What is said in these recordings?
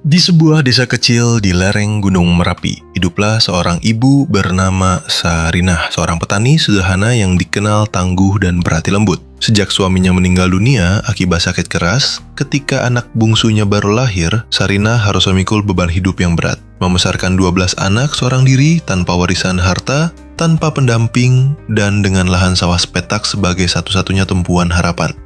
Di sebuah desa kecil di lereng Gunung Merapi, hiduplah seorang ibu bernama Sarinah, seorang petani sederhana yang dikenal tangguh dan berhati lembut. Sejak suaminya meninggal dunia akibat sakit keras, ketika anak bungsunya baru lahir, Sarinah harus memikul beban hidup yang berat. Membesarkan 12 anak seorang diri tanpa warisan harta, tanpa pendamping, dan dengan lahan sawah sepetak sebagai satu-satunya tumpuan harapan.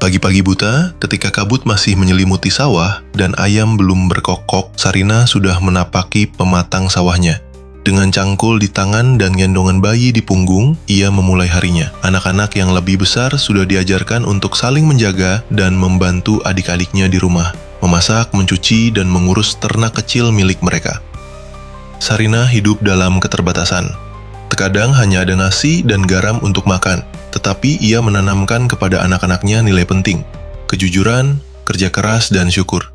Pagi-pagi buta, ketika kabut masih menyelimuti sawah dan ayam belum berkokok, Sarinah sudah menapaki pematang sawahnya. Dengan cangkul di tangan dan gendongan bayi di punggung, ia memulai harinya. Anak-anak yang lebih besar sudah diajarkan untuk saling menjaga dan membantu adik-adiknya di rumah, memasak, mencuci, dan mengurus ternak kecil milik mereka. Sarinah hidup dalam keterbatasan. Terkadang hanya ada nasi dan garam untuk makan, tetapi ia menanamkan kepada anak-anaknya nilai penting, kejujuran, kerja keras, dan syukur.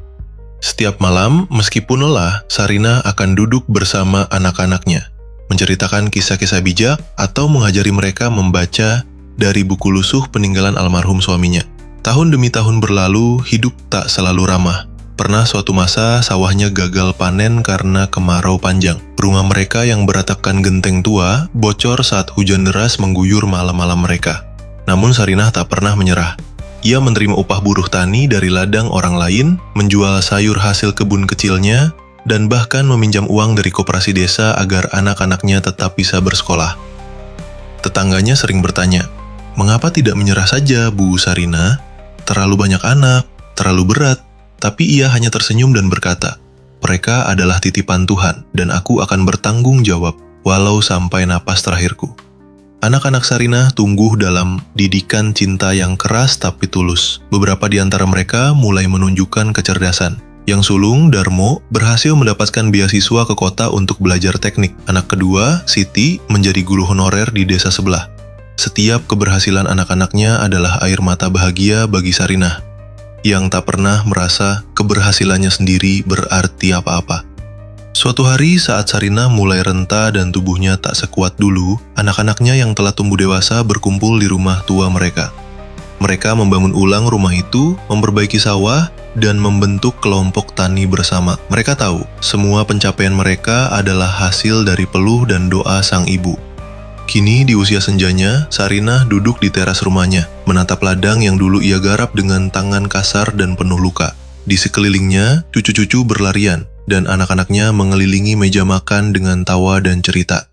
Setiap malam, meskipun lelah, Sarinah akan duduk bersama anak-anaknya, menceritakan kisah-kisah bijak atau mengajari mereka membaca dari buku lusuh peninggalan almarhum suaminya. Tahun demi tahun berlalu, hidup tak selalu ramah. Pernah suatu masa sawahnya gagal panen karena kemarau panjang. Rumah mereka yang beratapkan genteng tua bocor saat hujan deras mengguyur malam-malam mereka. Namun Sarinah tak pernah menyerah. Ia menerima upah buruh tani dari ladang orang lain, menjual sayur hasil kebun kecilnya, dan bahkan meminjam uang dari koperasi desa agar anak-anaknya tetap bisa bersekolah. Tetangganya sering bertanya, "Mengapa tidak menyerah saja, Bu Sarinah? Terlalu banyak anak, terlalu berat." Tapi ia hanya tersenyum dan berkata, "Mereka adalah titipan Tuhan, dan aku akan bertanggung jawab, walau sampai napas terakhirku." Anak-anak Sarinah tumbuh dalam didikan cinta yang keras tapi tulus. Beberapa di antara mereka mulai menunjukkan kecerdasan. Yang sulung, Darmo, berhasil mendapatkan beasiswa ke kota untuk belajar teknik. Anak kedua, Siti, menjadi guru honorer di desa sebelah. Setiap keberhasilan anak-anaknya adalah air mata bahagia bagi Sarinah, yang tak pernah merasa keberhasilannya sendiri berarti apa-apa. Suatu hari saat Sarinah mulai renta dan tubuhnya tak sekuat dulu, anak-anaknya yang telah tumbuh dewasa berkumpul di rumah tua mereka. Mereka membangun ulang rumah itu, memperbaiki sawah, dan membentuk kelompok tani bersama. Mereka tahu, semua pencapaian mereka adalah hasil dari peluh dan doa sang ibu. Kini di usia senjanya, Sarinah duduk di teras rumahnya, menatap ladang yang dulu ia garap dengan tangan kasar dan penuh luka. Di sekelilingnya, cucu-cucu berlarian, dan anak-anaknya mengelilingi meja makan dengan tawa dan cerita.